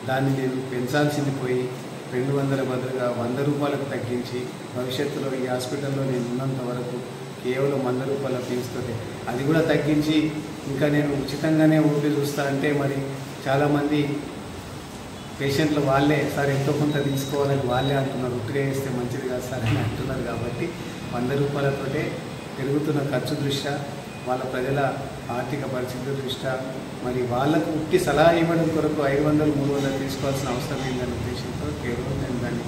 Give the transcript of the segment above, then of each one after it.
దాన్ని నేను పెంచాల్సింది పోయి 200 బదులుగా 100 రూపాయలకు తగ్గించి భవిష్యత్తులో ఈ హాస్పిటల్లో నేను ఉన్నంత వరకు కేవలం 100 రూపాయల ఫీజుతో అది కూడా తగ్గించి ఇంకా నేను ఉచితంగానే ఓపీ చూస్తా అంటే మరి చాలామంది పేషెంట్లు వాళ్ళే సార్ ఎంతో కొంత తీసుకోవాలని వాళ్ళే అంటున్నారు. ఉట్టిగా వేస్తే మంచిది కాదు సార్ అని అంటున్నారు. కాబట్టి 100 రూపాయలతోటే పెరుగుతున్న ఖర్చు దృష్ట్యా వాళ్ళ ప్రజల ఆర్థిక పరిస్థితుల దృష్ట్యా మరి వాళ్ళకు ఉట్టి సలహా ఇవ్వడం కొరకు 500, 300 తీసుకోవాల్సిన అవసరం ఏంటనే ఉద్దేశంతో కేవలం నేను దాన్ని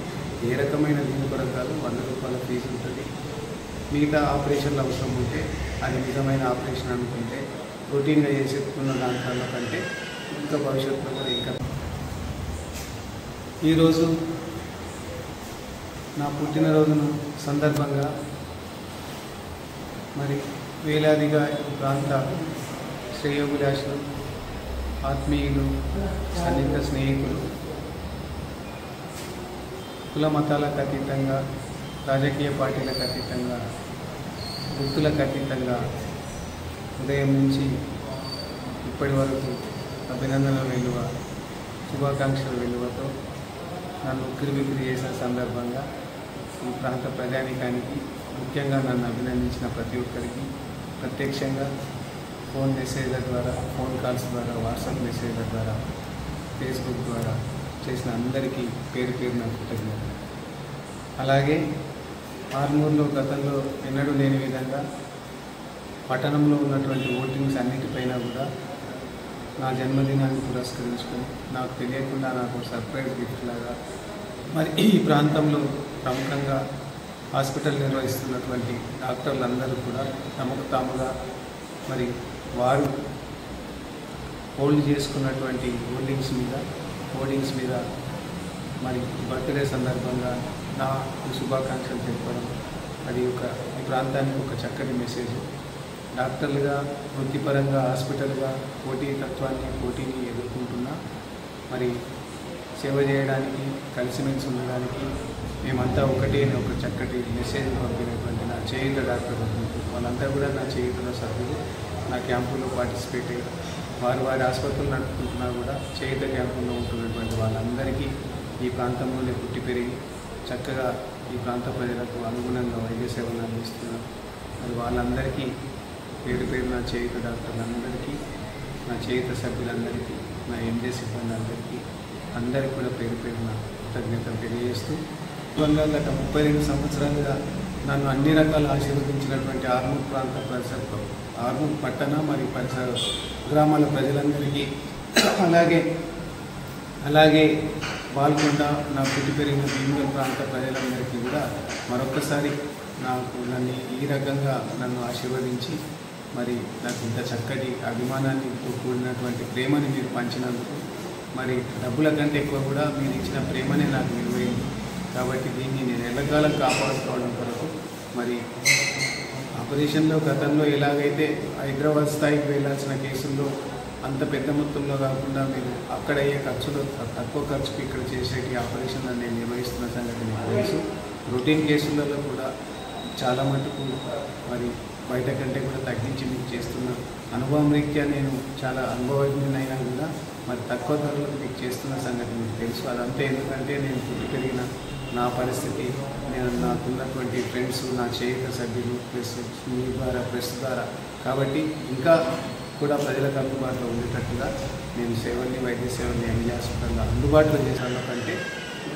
ఏ రకమైన దీని కొరకు కాదు 100 రూపాయల ఫీజు ఉంటుంది. మిగతా ఆపరేషన్లు అవసరం ఉంటే అది నిజమైన ఆపరేషన్ అనుకుంటే రొటీన్గా చేసేసుకున్న దాంట్లో కంటే ఇంకా భవిష్యత్తులో కూడా ఇంకా ఈరోజు నా పుట్టినరోజును సందర్భంగా మరి వేలాదిగా ఈ ప్రాంత శ్రేయోభిలాషులు, ఆత్మీయులు, సన్నిహిత స్నేహితులు, కుల మతాలకు అతీతంగా, రాజకీయ పార్టీలకు అతీతంగా, వృత్తులకు అతీతంగా ఉదయం నుంచి ఇప్పటి వరకు అభినందనల విలువ, శుభాకాంక్షల విలువతో నన్ను ఉక్కిరిబిక్కిరి చేసిన సందర్భంగా ఈ ప్రాంత ప్రజానీకానికి, ముఖ్యంగా నన్ను అభినందించిన ప్రతి ఒక్కరికి ప్రత్యక్షంగా ఫోన్ మెసేజ్ల ద్వారా, ఫోన్ కాల్స్ ద్వారా, వాట్సాప్ మెసేజ్ల ద్వారా, ఫేస్బుక్ ద్వారా చేసిన అందరికీ పేరు పేరున కృతజ్ఞతలు. అలాగే ఆర్మూర్లో గతంలో ఎన్నడూ లేని విధంగా పట్టణంలో ఉన్నటువంటి ఓటింగ్స్ అన్నిటిపైన కూడా నా జన్మదినాన్ని పురస్కరించుకొని నాకు తెలియకుండా నాకు సర్ప్రైజ్ గిఫ్ట్ లాగా మరి ఈ ప్రాంతంలో ప్రముఖంగా హాస్పిటల్ నిర్వహిస్తున్నటువంటి డాక్టర్లందరూ కూడా తమకు తాముగా మరి వారు హోల్డ్ చేసుకున్నటువంటి హోర్డింగ్స్ మీద మరి బర్త్డే సందర్భంగా నా శుభాకాంక్షలు తెలపడం అది ఈ ప్రాంతానికి ఒక చక్కటి మెసేజ్. డాక్టర్లుగా, వృత్తిపరంగా, హాస్పిటల్గా పోటీని ఎదుర్కొంటున్నా మరి సేవ చేయడానికి, కలిసిమెలిసి ఉండడానికి మేమంతా ఒకటే ఒక చక్కటి మెసేజ్ పంపినటువంటి నా చేయుత డాక్టర్ వాళ్ళంతా కూడా నా చేయుతలో సభ్యులు. నా క్యాంపులో పార్టిసిపేట్ అయ్యి వారి ఆసుపత్రులు నడుపుకుంటున్నా కూడా చేయుత క్యాంపుల్లో ఉంటున్నటువంటి వాళ్ళందరికీ ఈ ప్రాంతంలోనే పుట్టి పెరిగి చక్కగా ఈ ప్రాంత ప్రజలకు అనుగుణంగా వైద్య సేవలు అందిస్తున్నారు. మరి వాళ్ళందరికీ పేరు పేరు నా చేయుత డాక్టర్లందరికీ, నా చేయుత సభ్యులందరికీ, నా ఎంజే సిబ్బంది అందరికీ కూడా పేరు పేరున కృతజ్ఞతలు తెలియజేస్తూ గత 32 సంవత్సరాలుగా నన్ను అన్ని రకాల ఆశీర్వదించినటువంటి ఆర్మూర్ ప్రాంత పరిసర, ఆర్మూర్ పట్టణ మరియు పరిసర గ్రామాల ప్రజలందరికీ, అలాగే బాల్కొండ, నా పుట్టి పెరిగిన భీమగల్ ప్రాంత ప్రజలందరికీ కూడా మరొకసారి నన్ను ఈ రకంగా నన్ను ఆశీర్వదించి మరి నాకు ఇంత చక్కటి అభిమానాన్ని కూడినటువంటి ప్రేమని మీరు పంచినందుకు మరి డబ్బుల కంటే ఎక్కువ కూడా మీరు ఇచ్చిన ప్రేమనే నాకు విలువైంది. కాబట్టి దీన్ని నేను ఎల్లకాలం కాపాడుకోవడం కొరకు మరి ఆపరేషన్లో గతంలో ఎలాగైతే హైదరాబాద్ స్థాయికి వెళ్ళాల్సిన కేసుల్లో అంత పెద్ద మొత్తంలో కాకుండా మీరు అక్కడ అయ్యే ఖర్చులో తక్కువ ఖర్చుకి ఇక్కడ చేసేటి ఆపరేషన్లను నేను నిర్వహిస్తున్న సంగతి మీకు తెలుసు. రొటీన్ కేసులలో కూడా చాలా మటుకు మరి బయట కంటే కూడా తగ్గించి మీకు చేస్తున్న అనుభవం రీత్యా నేను చాలా అనుభవజ్ఞనైనా కూడా మరి తక్కువ ధరలకు మీకు చేస్తున్న సంగతి మీకు తెలుసు. అదంతా ఎందుకంటే నేను పుట్టి పెరిగిన నా పరిస్థితి, నేను నాకున్నటువంటి ఫ్రెండ్స్, నా చేయుత సభ్యులు, మీ ద్వారా, ప్రెస్ ద్వారా, కాబట్టి ఇంకా కూడా ప్రజలకు అందుబాటులో ఉండేటట్టుగా నేను వైద్య సేవల్ని ఎంజే హాస్పిటల్లో అందుబాటులో చేసాను కంటే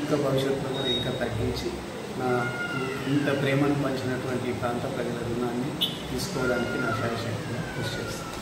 ఇంకా భవిష్యత్తులో కూడా ఇంకా తగ్గించి నాకు ఇంత ప్రేమను పంచినటువంటి ప్రాంత ప్రజల రుణాన్ని తీసుకోవడానికి నా శాయశక్తిగా కృషి చేస్తాను.